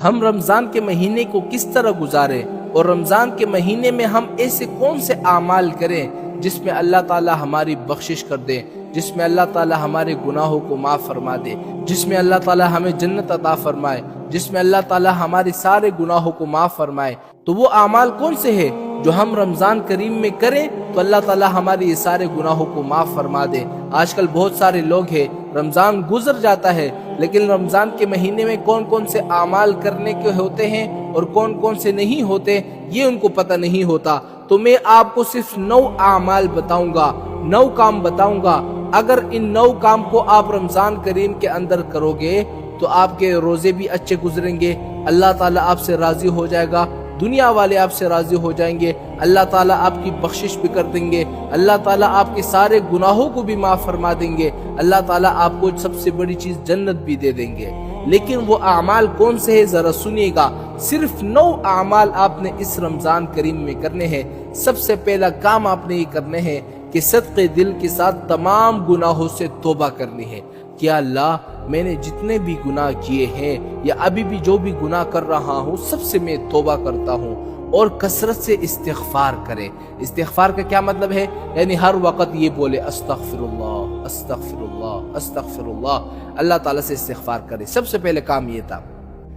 ہم رمضان کے مہینے کو کس طرح گزاریں اور رمضان کے مہینے میں ہم ایسے کون سے اعمال کریں جس میں اللہ تعالی ہماری بخشش کر دے، جس میں اللہ تعالی ہمارے گناہوں کو معاف فرما دے، جس میں اللہ تعالی ہمیں جنت عطا فرمائے، جس میں اللہ تعالی ہمارے سارے گناہوں کو معاف فرمائے۔ تو وہ اعمال کون سے ہیں جو ہم رمضان کریم میں کریں تو اللہ تعالی ہمارے یہ سارے گناہوں کو معاف فرما دے۔ آج کل بہت سارے لوگ ہیں، رمضان گزر جاتا ہے لیکن رمضان کے مہینے میں کون کون سے اعمال کرنے کے ہوتے ہیں اور کون کون سے نہیں ہوتے یہ ان کو پتہ نہیں ہوتا۔ تو میں آپ کو صرف 9 اعمال بتاؤں گا، 9 کام بتاؤں گا۔ اگر ان 9 کام کو آپ رمضان کریم کے اندر کرو گے تو آپ کے روزے بھی اچھے گزریں گے، اللہ تعالیٰ آپ سے راضی ہو جائے گا، دنیا والے آپ سے راضی ہو جائیں گے، اللہ تعالیٰ آپ کی بخشش بھی کر دیں گے، اللہ تعالیٰ آپ کے سارے گناہوں کو بھی معاف فرما دیں گے، اللہ تعالیٰ آپ کو سب سے بڑی چیز جنت بھی دے دیں گے۔ لیکن وہ اعمال کون سے ہیں ذرا سنیے گا، صرف 9 اعمال آپ نے اس رمضان کریم میں کرنے ہیں۔ سب سے پہلا کام آپ نے یہ کرنے ہیں کہ صدقے دل کے ساتھ تمام گناہوں سے توبہ کرنی ہے کہ اللہ میں نے جتنے بھی گناہ کیے ہیں یا ابھی بھی جو بھی گناہ کر رہا ہوں سب سے میں توبہ کرتا ہوں، اور کثرت سے استغفار کرے۔ استغفار کا کیا مطلب ہے؟ یعنی ہر وقت یہ بولے استغفر اللہ استغفر اللہ استغفر اللہ، اللہ تعالیٰ سے استغفار کرے۔ سب سے پہلے کام یہ تھا۔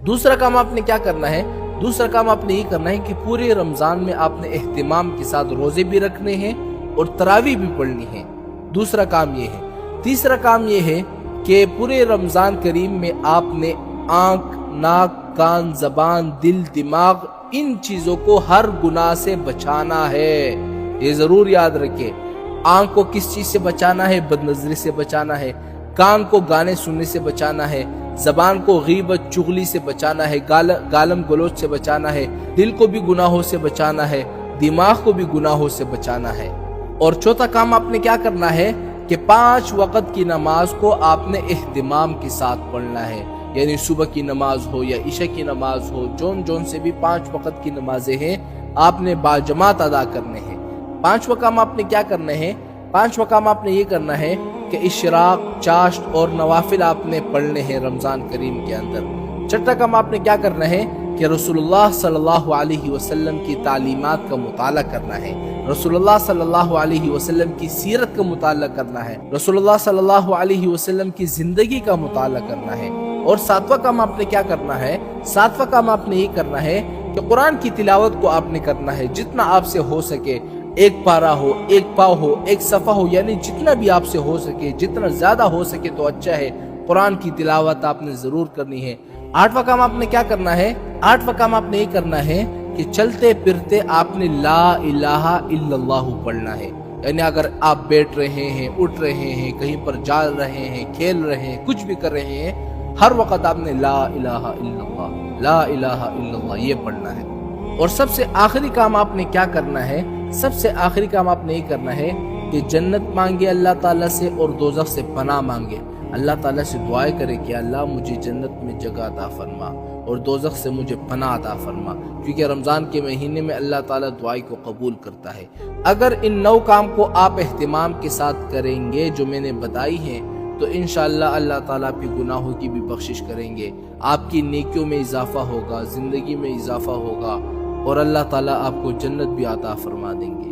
دوسرا کام آپ نے کیا کرنا ہے؟ دوسرا کام آپ نے یہ کرنا ہے کہ پورے رمضان میں آپ نے اہتمام کے ساتھ روزے بھی رکھنے ہیں اور تراویح بھی پڑھنی ہے۔ دوسرا کام یہ ہے۔ تیسرا کام یہ ہے کہ پورے رمضان کریم میں آپ نے آنکھ، ناک، کان، زبان، دل، دماغ، ان چیزوں کو ہر گناہ سے بچانا ہے۔ یہ ضرور یاد رکھیں۔ آنکھ کو کس چیز سے بچانا ہے؟ بد نظری سے بچانا ہے۔ کان کو گانے سننے سے بچانا ہے۔ زبان کو غیبت، چغلی سے بچانا ہے، گالم گلوچ سے بچانا ہے۔ دل کو بھی گناہوں سے بچانا ہے، دماغ کو بھی گناہوں سے بچانا ہے۔ اور چوتھا کام آپ نے کیا کرنا ہے کہ 5 وقت کی نماز کو آپ نے اہتمام کے ساتھ پڑھنا ہے، یعنی صبح کی نماز ہو یا عشاء کی نماز ہو، جون سے بھی 5 وقت کی نمازیں ہیں آپ نے باجماعت ادا کرنے ہیں۔ 5واں کام آپ نے کیا کرنا ہے؟ 5واں کام آپ نے یہ کرنا ہے کہ اشراق، چاشت اور نوافل آپ نے پڑھنے ہیں رمضان کریم کے اندر۔ چھٹا کام آپ نے کیا کرنا ہے کہ رسول اللہ صلی اللہ علیہ وسلم کی تعلیمات کا مطالعہ کرنا ہے، رسول اللہ صلی اللہ علیہ وسلم کی سیرت کا مطالعہ کرنا ہے، رسول اللہ صلی اللہ علیہ وسلم کی زندگی کا مطالعہ کرنا ہے۔ اور 7واں کام آپ نے کیا کرنا ہے؟ 7واں کام آپ نے یہ کرنا ہے کہ قرآن کی تلاوت کو آپ نے کرنا ہے، جتنا آپ سے ہو سکے، 1 پارہ ہو، 1 پاؤ ہو، 1 صفحہ ہو، یعنی جتنا بھی آپ سے ہو سکے، جتنا زیادہ ہو سکے تو اچھا ہے، قرآن کی تلاوت آپ نے ضرور کرنی ہے۔ 8واں کام آپ نے کیا کرنا ہے؟ 8واں کام آپ نے یہ کرنا ہے کہ چلتے پھرتے آپ نے لا الہ الا اللہ پڑھنا ہے، یعنی اگر آپ بیٹھ رہے ہیں، اٹھ رہے ہیں، کہیں پر جا رہے ہیں، کھیل رہے ہیں، کچھ بھی کر رہے ہیں، ہر وقت آپ نے لا الہ الا اللہ، لا الہ الا اللہ یہ پڑھنا ہے۔ اور سب سے آخری کام آپ نے کیا کرنا ہے؟ سب سے آخری کام آپ نے یہ کرنا ہے کہ جنت مانگے اللہ تعالیٰ سے اور دوزخ سے پناہ مانگے، اللہ تعالیٰ سے دعائیں کرے کہ اللہ مجھے جنت میں جگہ عطا فرما اور دوزخ سے مجھے پناہ عطا فرما، کیونکہ رمضان کے مہینے میں اللہ تعالیٰ دعائی کو قبول کرتا ہے۔ اگر ان 9 کام کو آپ اہتمام کے ساتھ کریں گے جو میں نے بتائی ہیں تو انشاءاللہ اللہ تعالیٰ آپ کے گناہوں کی بھی بخشش کریں گے، آپ کی نیکیوں میں اضافہ ہوگا، زندگی میں اضافہ ہوگا، اور اللہ تعالیٰ آپ کو جنت بھی عطا فرما دیں گے۔